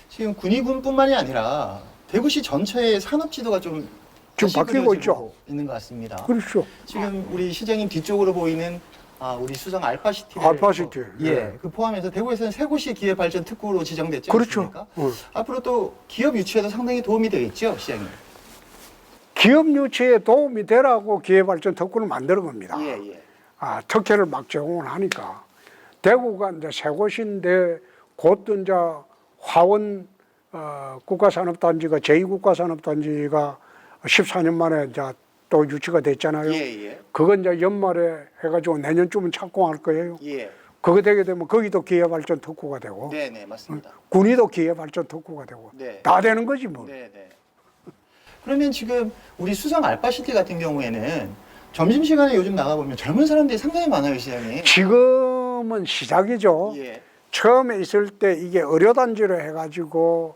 S1: 지금 군위군뿐만이 아니라 대구시 전체의 산업 지도가 좀
S2: 지금
S1: 다시
S2: 바뀌고
S1: 그려지고
S2: 있죠.
S1: 있는 것 같습니다.
S2: 그렇죠.
S1: 지금 우리 시장님 뒤쪽으로 보이는 우리 수성 알파시티.
S2: 알파시티.
S1: 예.
S2: 네.
S1: 그 포함해서 대구에서는 세 곳이 기회 발전 특구로 지정됐지
S2: 그렇죠.
S1: 않습니까?
S2: 어.
S1: 앞으로 또 기업 유치에도 상당히 도움이 되겠죠, 시장님.
S2: 기업 유치에 도움이 되라고 기회발전 특구를 만드는 겁니다.
S1: 예, 예.
S2: 특혜를 막 제공을 하니까 대구가 이제 새 곳인데 곧 이제 화원 국가산업단지가 제2국가산업단지가 14년 만에 이제 또 유치가 됐잖아요.
S1: 예, 예.
S2: 그건 이제 연말에 해가지고 내년쯤은 착공할 거예요.
S1: 예.
S2: 그거 되게 되면 거기도 기회발전 특구가 되고
S1: 네, 네, 맞습니다.
S2: 군위도 기회발전 특구가 되고
S1: 네.
S2: 다 되는 거지 뭐.
S1: 네, 네. 그러면 지금 우리 수성 알파시티 같은 경우에는 점심시간에 요즘 나가보면 젊은 사람들이 상당히 많아요, 시장님.
S2: 지금은 시작이죠.
S1: 예.
S2: 처음에 있을 때 이게 의료단지로 해가지고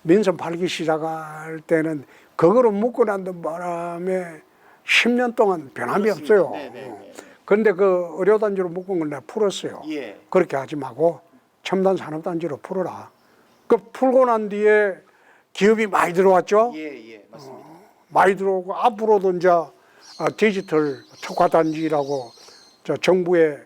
S2: 민선 팔기 시작할 때는 그거로 묶고 난 바람에 10년 동안 변함이
S1: 그렇습니다.
S2: 없어요.
S1: 네, 네, 네.
S2: 그런데 그 의료단지로 묶은 걸 내가 풀었어요.
S1: 예.
S2: 그렇게 하지 말고 첨단 산업단지로 풀어라. 그 풀고 난 뒤에 기업이 많이 들어왔죠.
S1: 예, 예, 맞습니다.
S2: 많이 들어오고 앞으로도 이제 디지털 특화단지라고 정부의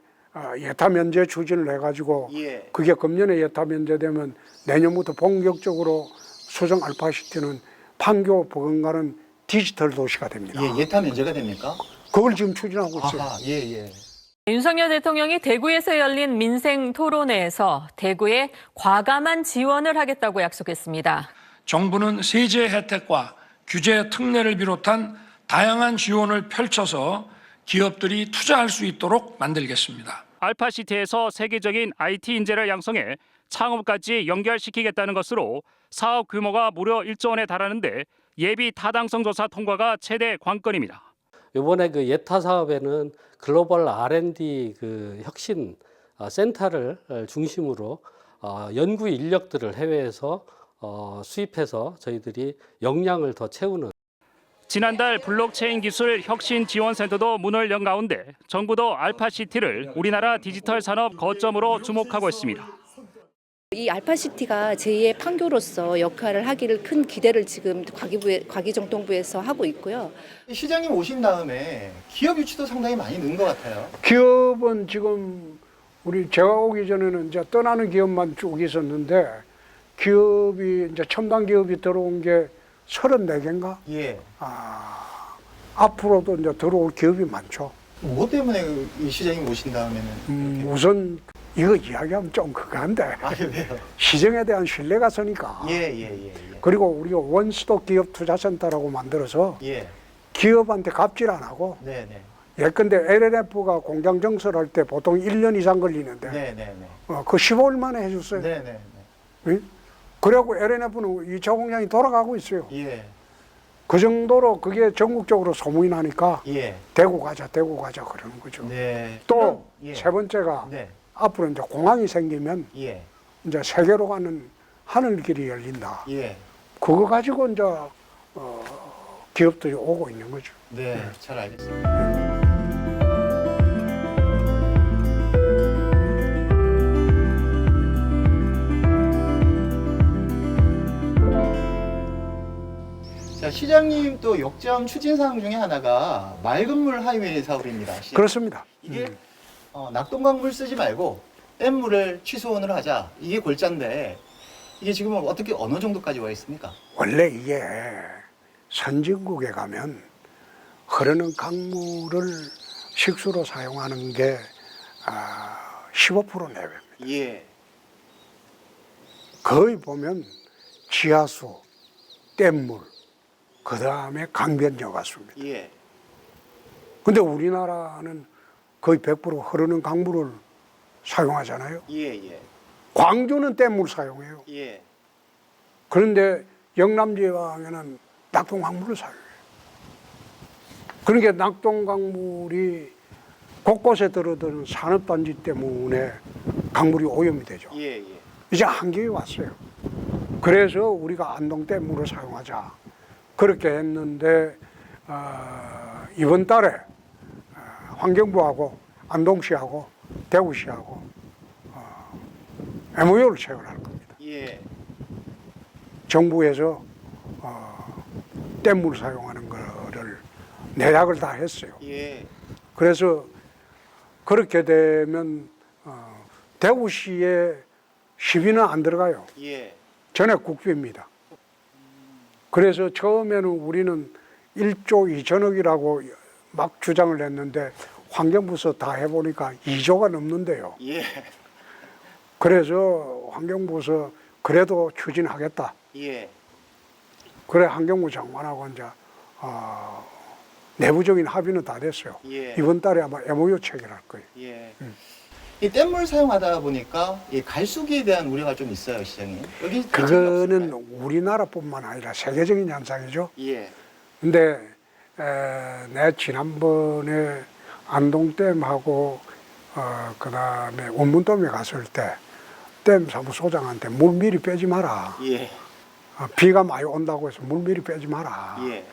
S2: 예타 면제 추진을 해가지고
S1: 예.
S2: 그게 금년에 예타 면제되면 내년부터 본격적으로 수성 알파시티는 판교 버금가는 디지털 도시가 됩니다.
S1: 예, 예타 면제가 됩니까?
S2: 그걸 지금 추진하고 있어요.
S1: 아하, 예, 예.
S8: 윤석열 대통령이 대구에서 열린 민생 토론회에서 대구에 과감한 지원을 하겠다고 약속했습니다.
S9: 정부는 세제 혜택과 규제 특례를 비롯한 다양한 지원을 펼쳐서 기업들이 투자할 수 있도록 만들겠습니다.
S10: 알파시티에서 세계적인 IT 인재를 양성해 창업까지 연결시키겠다는 것으로 사업 규모가 무려 1조 원에 달하는데 예비 타당성 조사 통과가 최대 관건입니다.
S11: 이번에 그 예타 사업에는 글로벌 R&D 그 혁신 센터를 중심으로 연구 인력들을 해외에서 수입해서 저희들이 역량을 더 채우는.
S10: 지난달 블록체인 기술 혁신 지원센터도 문을 연 가운데 정부도 알파시티를 우리나라 디지털 산업 거점으로 주목하고 있습니다.
S12: 이 알파시티가 제2의 판교로서 역할을 하기를 큰 기대를 지금 과기정통부에서 하고 있고요.
S1: 시장님 오신 다음에 기업 유치도 상당히 많이 는 것 같아요.
S2: 기업은 지금 제가 오기 전에는 이제 떠나는 기업만 쭉 있었는데 기업이 이제 첨단 기업이 들어온 게 34개인가?
S1: 예.
S2: 앞으로도 이제 들어올 기업이 많죠.
S1: 뭐 때문에 이 시장님 오신 다음에는
S2: 우선 이거 이야기하면 좀 그거한데
S1: 왜요?
S2: 시장에 대한 신뢰가 서니까.
S1: 예.
S2: 그리고 우리가 원스톱 기업 투자센터라고 만들어서
S1: 예.
S2: 기업한테 갑질 안 하고.
S1: 네네.
S2: 예컨대 LNF가 공장 정설할 때 보통 1년 이상 걸리는데
S1: 네네네.
S2: 그 15일 만에 해줬어요.
S1: 네네.
S2: 그래갖고 LNF는 2차 공장이 돌아가고 있어요.
S1: 예.
S2: 그 정도로 그게 전국적으로 소문이 나니까
S1: 예.
S2: 대구 가자 그러는 거죠.
S1: 네.
S2: 또
S1: 예.
S2: 세 번째가
S1: 네.
S2: 앞으로 이제 공항이 생기면
S1: 예.
S2: 이제 세계로 가는 하늘길이 열린다.
S1: 예.
S2: 그거 가지고 이제 기업들이 오고 있는 거죠.
S1: 네, 잘 알겠습니다. 자, 시장님 또 역점 추진 사항 중에 하나가 맑은 물 하이웨이 사업입니다. 시장님.
S2: 그렇습니다.
S1: 이게 낙동강물 쓰지 말고 댐물을 취소원을 하자. 이게 골자인데 이게 지금 어떻게 어느 정도까지 와 있습니까?
S2: 원래 이게 선진국에 가면 흐르는 강물을 식수로 사용하는 게 15% 내외입니다.
S1: 예.
S2: 거의 보면 지하수, 댐물, 그 다음에 강변 여가수입니다.
S1: 예.
S2: 근데 우리나라는 거의 100% 흐르는 강물을 사용하잖아요.
S1: 예.
S2: 광주는 댐물 사용해요.
S1: 예.
S2: 그런데 영남지방에는 낙동강물을 사용해요. 그러니까 낙동강물이 곳곳에 들어드는 산업단지 때문에 강물이 오염이 되죠.
S1: 예.
S2: 이제 한계에 왔어요. 그래서 우리가 안동댐물을 사용하자. 그렇게 했는데 이번 달에 환경부하고 안동시하고 대구시하고 MOU를 체결할 겁니다.
S1: 예.
S2: 정부에서 댐물 사용하는 거를 내약을 다 했어요.
S1: 예.
S2: 그래서 그렇게 되면 대구시에 시비는 안 들어가요.
S1: 예.
S2: 전액 국비입니다. 그래서 처음에는 우리는 1조 2천억이라고 막 주장을 했는데 환경부서 다 해보니까 2조가 넘는데요.
S1: 예.
S2: 그래서 환경부서 그래도 추진하겠다.
S1: 예.
S2: 그래 환경부 장관하고 이제 내부적인 합의는 다 됐어요.
S1: 예.
S2: 이번 달에 아마 MOU 체결할 거예요.
S1: 예. 이 댐물 사용하다 보니까 이 갈수기에 대한 우려가 좀 있어요, 시장님. 여기
S2: 그거는 우리나라뿐만 아니라 세계적인 현상이죠.
S1: 예.
S2: 근데 내 지난번에 안동댐하고 그다음에 운문댐에 갔을 때 댐 사무소장한테 물 미리 빼지 마라.
S1: 예.
S2: 비가 많이 온다고 해서 물 미리 빼지 마라.
S1: 예.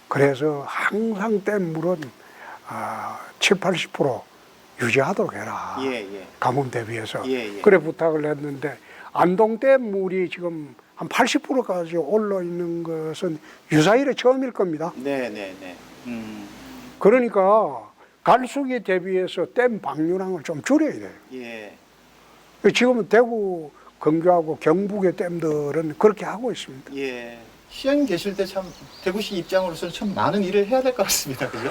S2: 그래서 항상 댐물은 7, 80% 유지하도록 해라.
S1: 예.
S2: 가뭄 대비해서.
S1: 예.
S2: 그래 부탁을 했는데 안동댐 물이 지금 한 80%까지 올라 있는 것은 유사일에 처음일 겁니다.
S1: 네.
S2: 그러니까 갈수기 대비해서 댐 방류량을 좀 줄여야 돼요.
S1: 예.
S2: 지금은 대구, 근교하고 경북의 댐들은 그렇게 하고 있습니다.
S1: 예. 시장님 계실 때 참 대구시 입장으로서는 참 많은 일을 해야 될 것 같습니다. 그죠?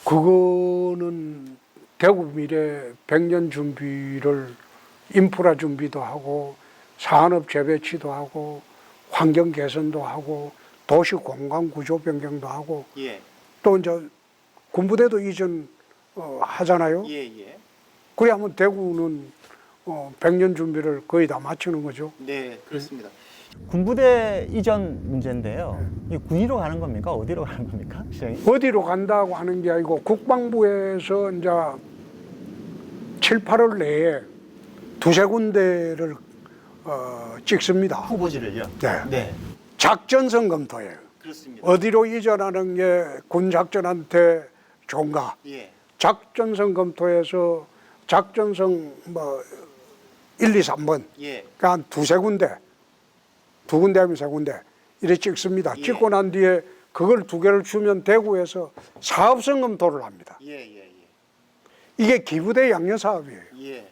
S2: 그거는 대구 미래 100년 준비를 인프라 준비도 하고 산업 재배치도 하고 환경 개선도 하고 도시 공간 구조 변경도 하고
S1: 예.
S2: 또 이제 군부대도 이전 하잖아요.
S1: 예.
S2: 그래 하면 대구는 100년 준비를 거의 다 마치는 거죠.
S1: 네, 그렇습니다.
S3: 군부대 이전 문제인데요. 이 군위로 가는 겁니까? 어디로 가는 겁니까? 시장님?
S2: 어디로 간다고 하는 게 아니고 국방부에서 이제 7, 8월 내에 두세 군데를 찍습니다.
S1: 후보지를요?
S2: 네.
S1: 네,
S2: 작전성 검토예요.
S1: 그렇습니다.
S2: 어디로 이전하는 게 군 작전한테 좋은가?
S1: 예,
S2: 작전성 검토에서 작전성 뭐 1, 2, 3번
S1: 예,
S2: 그러니까 한 두세 군데, 두 군데 하면 세 군데 이렇게 찍습니다.
S1: 예.
S2: 찍고 난 뒤에 그걸 두 개를 주면 대구에서 사업성 검토를 합니다.
S1: 예, 예,
S2: 이게 기부대 양녀 사업이에요.
S1: 예,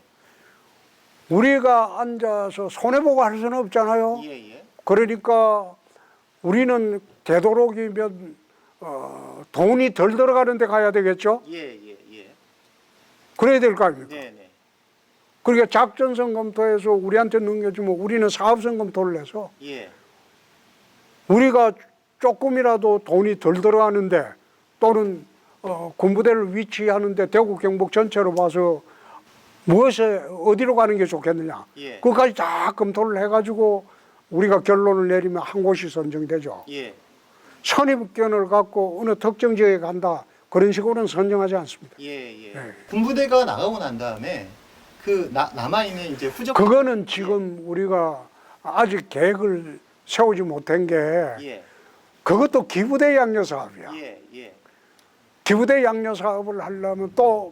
S2: 우리가 앉아서 손해보고 할 수는 없잖아요.
S1: 예, 예,
S2: 그러니까 우리는 되도록이면 돈이 덜 들어가는 데 가야 되겠죠.
S1: 예, 예, 예,
S2: 그래야 될 거 아닙니까?
S1: 네, 네,
S2: 그러니까 작전성 검토에서 우리한테 넘겨주면 우리는 사업성 검토를 해서
S1: 예,
S2: 우리가 조금이라도 돈이 덜 들어가는데 또는 군부대를 위치하는데 대구 경북 전체로 봐서 어디로 가는 게 좋겠느냐.
S1: 예.
S2: 그것까지 다 검토를 해가지고 우리가 결론을 내리면 한 곳이 선정되죠.
S1: 예,
S2: 선입견을 갖고 어느 특정 지역에 간다 그런 식으로는 선정하지 않습니다.
S1: 예, 예.
S2: 네.
S1: 군부대가 나가고 난 다음에 그 남아있는 이제 후적.
S2: 그거는 지금 우리가 아직 계획을 세우지 못한 게
S1: 예,
S2: 그것도 기부대 양녀 사업이야.
S1: 예, 예,
S2: 기부대 양녀 사업을 하려면 또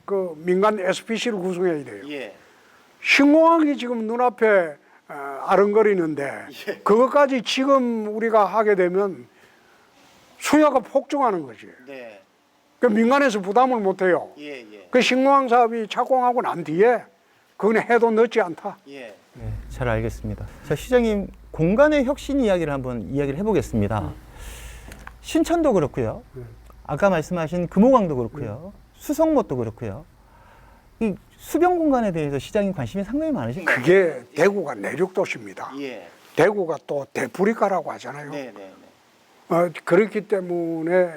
S2: 그 민간 SPC를 구성해야 돼요.
S1: 예,
S2: 신공항이 지금 눈앞에 아른거리는데
S1: 예.
S2: 그것까지 지금 우리가 하게 되면 수요가 폭증하는 거지.
S1: 네,
S2: 그 민간에서 부담을 못 해요.
S1: 예, 예,
S2: 그 신공항 사업이 착공하고 난 뒤에 그건 해도 늦지 않다.
S1: 예,
S3: 네, 잘 알겠습니다. 자, 시장님, 공간의 혁신 이야기를 한번 이야기를 해보겠습니다. 신천도 그렇고요. 아까 말씀하신 금호강도 그렇고요. 수성못도 그렇고요. 이 수변 공간에 대해서 시장님 관심이 상당히 많으신 것 같아요.
S2: 그게 대구가 내륙 도시입니다.
S1: 예,
S2: 대구가 또 대프리카라고 하잖아요.
S1: 네, 네, 네,
S2: 그렇기 때문에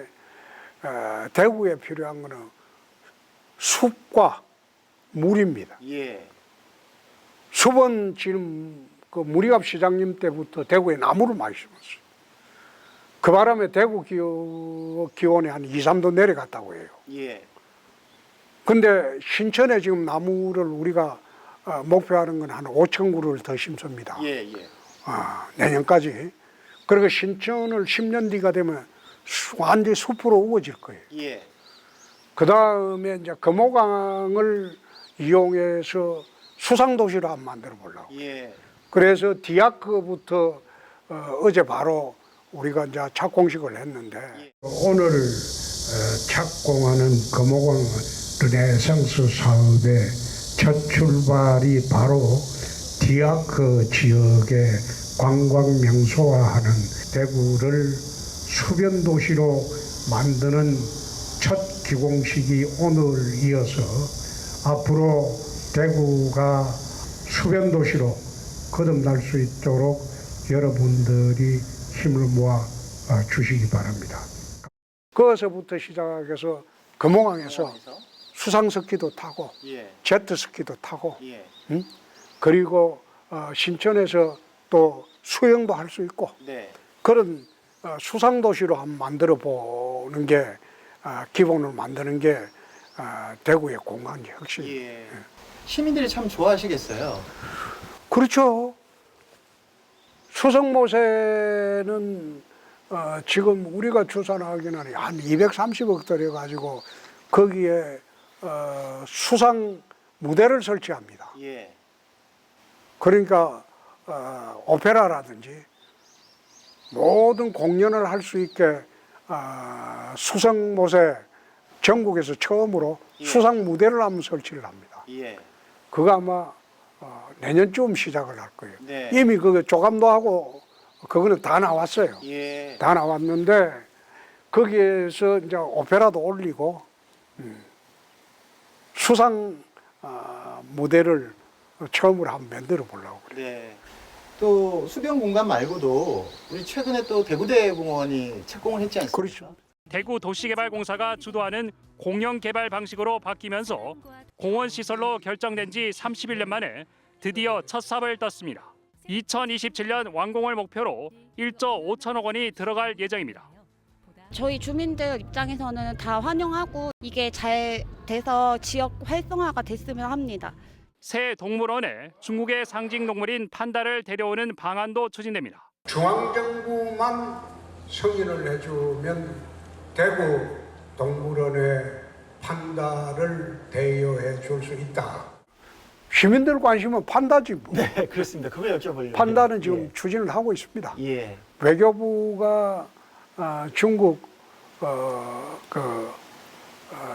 S2: 대구에 필요한 거는 숲과 물입니다.
S1: 예,
S2: 숲은 지금 그 무리갑 시장님 때부터 대구에 나무를 많이 심었어요. 그 바람에 대구 기온이 한 2, 3도 내려갔다고 해요.
S1: 예,
S2: 근데 신천에 지금 나무를 우리가 목표하는 건 한 5천 그루를 더 심습니다.
S1: 예, 예,
S2: 내년까지. 그리고 신천을 10년 뒤가 되면 완전히 숲으로 우거질 거예요.
S1: 예,
S2: 그 다음에 이제 금호강을 이용해서 수상도시로 한번 만들어 보려고.
S1: 예,
S2: 그래서 디아크부터 어제 바로 우리가 이제 착공식을 했는데 오늘 착공하는 금호강 르네상스 사업의 첫 출발이 바로 디아크 지역의 관광 명소화하는 대구를 수변 도시로 만드는 첫 기공식이 오늘 이어서 앞으로 대구가 수변 도시로 거듭날 수 있도록 여러분들이 힘을 모아 주시기 바랍니다. 거기서부터 시작해서 금호강에서 수상스키도 타고
S1: 예,
S2: 제트스키도 타고
S1: 예,
S2: 그리고 신천에서 또 수영도 할 수 있고
S1: 네,
S2: 그런 수상도시로 한번 만들어 보는 게 기본을 만드는 게 대구의 공간 혁신.
S1: 예. 시민들이 참 좋아하시겠어요.
S2: 그렇죠. 수성모세는 지금 우리가 추산하기는 한 230억 들여가지고 거기에 수상 무대를 설치합니다.
S1: 예,
S2: 그러니까 오페라라든지 모든 공연을 할 수 있게 수성못에 전국에서 처음으로
S1: 예.
S2: 수상 무대를 한번 설치를 합니다.
S1: 예,
S2: 그거 아마 내년쯤 시작을 할 거예요.
S1: 네.
S2: 이미 그 조감도 하고 그거는 다 나왔어요.
S1: 예,
S2: 다 나왔는데 거기에서 이제 오페라도 올리고 수상 무대를 처음으로 한번 만들어 보려고 그래요.
S1: 네. 또 수변 공간 말고도 우리 최근에 또 대구대공원이 착공을 했지 않습니까?
S2: 그렇죠.
S10: 대구도시개발공사가 주도하는 공영개발 방식으로 바뀌면서 공원시설로 결정된 지 31년 만에 드디어 첫 삽을 떴습니다. 2027년 완공을 목표로 1조 5천억 원이 들어갈 예정입니다.
S13: 저희 주민들 입장에서는 다 환영하고 이게 잘 돼서 지역 활성화가 됐으면 합니다.
S10: 새 동물원에 중국의 상징 동물인 판다를 데려오는 방안도 추진됩니다.
S2: 중앙정부만 승인을 해주면 대구 동물원에 판다를 대여해 줄 수 있다. 시민들 관심은 판다지 뭐.
S3: 네, 그렇습니다. 그거 여쭤보려고.
S2: 판다는 지금 추진을 하고 있습니다.
S3: 예.
S2: 외교부가 중국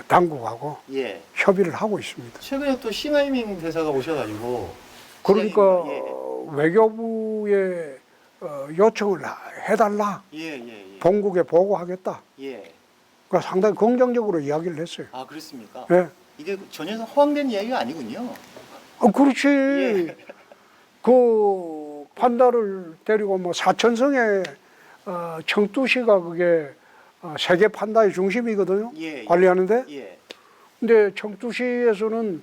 S2: 당국하고
S3: 예.
S2: 협의를 하고 있습니다.
S3: 최근에 또 싱하이밍 대사가 오셔가지고.
S2: 그러니까
S3: 시장님,
S2: 외교부에 요청을 해달라.
S3: 예.
S2: 본국에 보고하겠다.
S3: 예.
S2: 그러니까 상당히 긍정적으로 이야기를 했어요.
S3: 아, 그렇습니까?
S2: 예.
S3: 이게 전혀 허황된 이야기가 아니군요.
S2: 그렇지.
S3: 예.
S2: 그 판다를 데리고 뭐 사천성에 청두시가 그게 세계 판다의 중심이거든요.
S3: 예.
S2: 관리하는데.
S3: 예.
S2: 근데 청두시에서는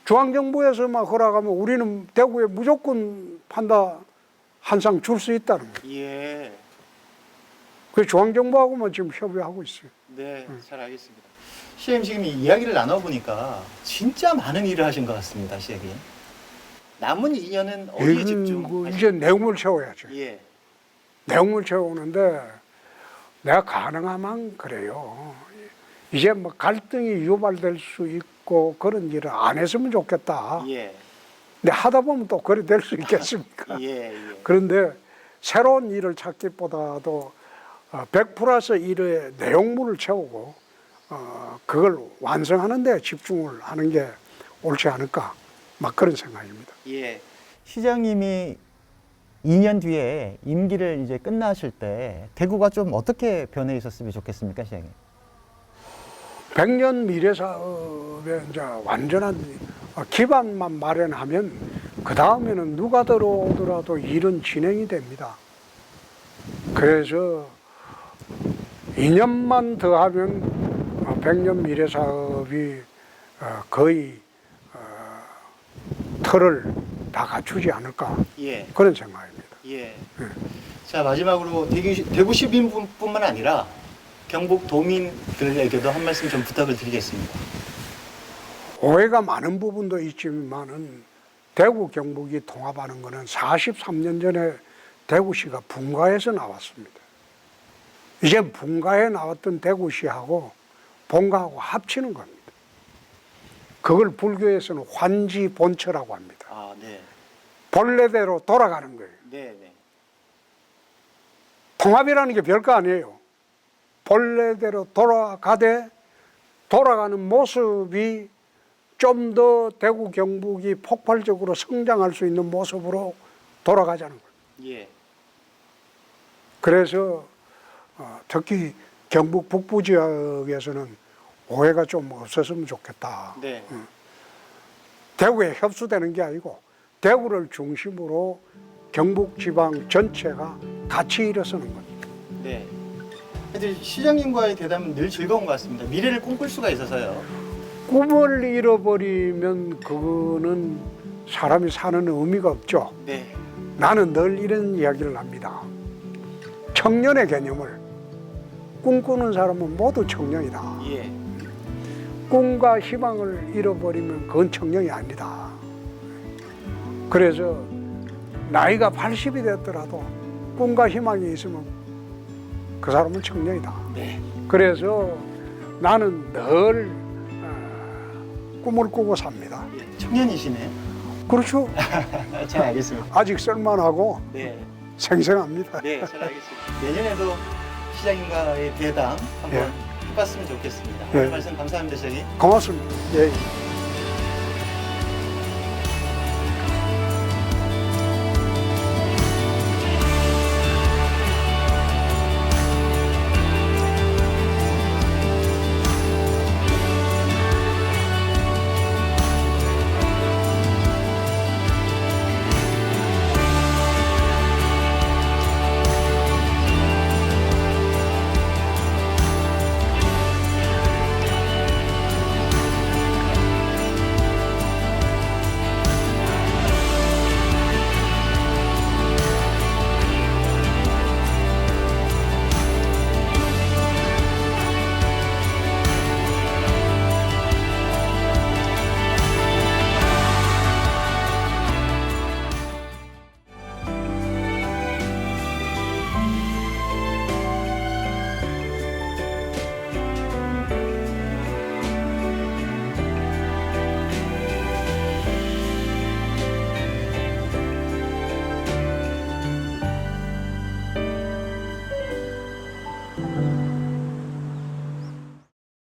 S2: 중앙정부에서만 허락하면 우리는 대구에 무조건 판다 한 상 줄 수 있다는 거예요.
S3: 예.
S2: 그 중앙정부하고만 지금 협의하고 있어요.
S3: 네, 잘 알겠습니다. 시장님 지금 이 이야기를 나눠보니까 진짜 많은 일을 하신 것 같습니다, 시장님. 남은 2년은 어디에 집중?
S2: 이제 내용을 채워야죠.
S3: 예.
S2: 내용을 채우는데 내가 가능하면 그래요. 이제 뭐 갈등이 유발될 수 있고 그런 일을 안 했으면 좋겠다.
S3: 예.
S2: 근데 하다 보면 또 그래 될 수 있겠습니까?
S3: 예.
S2: 그런데 새로운 일을 찾기보다도 100+1의 내용물을 채우고 그걸 완성하는 데 집중을 하는 게 옳지 않을까 막 그런 생각입니다.
S3: 예.
S14: 시장님이 2년 뒤에 임기를 이제 끝나실 때 대구가 좀 어떻게 변해 있었으면 좋겠습니까, 시장님?
S2: 100년 미래 사업의 이제 완전한 기반만 마련하면 그 다음에는 누가 들어오더라도 일은 진행이 됩니다. 그래서 2년만 더 하면 100년 미래 사업이 거의 틀을 다 갖추지 않을까
S3: 예.
S2: 그런 생각입니다.
S3: 예. 자, 마지막으로 대구 시민뿐만 아니라 경북 도민들에게도 한 말씀 좀 부탁을 드리겠습니다.
S2: 오해가 많은 부분도 있지만은 대구 경북이 통합하는 것은 43년 전에 대구시가 분가해서 나왔습니다. 이제 분가해 나왔던 대구시하고 본가하고 합치는 겁니다. 그걸 불교에서는 환지본처라고 합니다.
S3: 아, 네.
S2: 본래대로 돌아가는 거예요.
S3: 네.
S2: 통합이라는 게 별거 아니에요. 본래대로 돌아가되 돌아가는 모습이 좀 더 대구 경북이 폭발적으로 성장할 수 있는 모습으로 돌아가자는 거예요.
S3: 예.
S2: 그래서 특히 경북 북부 지역에서는 오해가 좀 없었으면 좋겠다.
S3: 네.
S2: 대구에 협수되는 게 아니고 대구를 중심으로 경북 지방 전체가 같이 일어서는 겁니다.
S3: 네. 하여튼 시장님과의 대담은 늘 즐거운 것 같습니다. 미래를 꿈꿀 수가 있어서요.
S2: 꿈을 잃어버리면 그거는 사람이 사는 의미가 없죠.
S3: 네.
S2: 나는 늘 이런 이야기를 합니다. 청년의 개념을 꿈꾸는 사람은 모두 청년이다.
S3: 예.
S2: 꿈과 희망을 잃어버리면 그건 청년이 아니다. 그래서 나이가 80이 됐더라도 꿈과 희망이 있으면 그 사람은 청년이다.
S3: 네.
S2: 그래서 나는 늘 꿈을 꾸고 삽니다.
S3: 예. 청년이시네요.
S2: 그렇죠.
S3: 잘 알겠습니다.
S2: 아직 쓸만하고
S3: 네.
S2: 생생합니다.
S3: 네, 잘 알겠습니다. 내년에도 시장님과의 대담 한번 해봤으면 좋겠습니다. 오늘 말씀 감사합니다, 시장님.
S2: 고맙습니다. 예.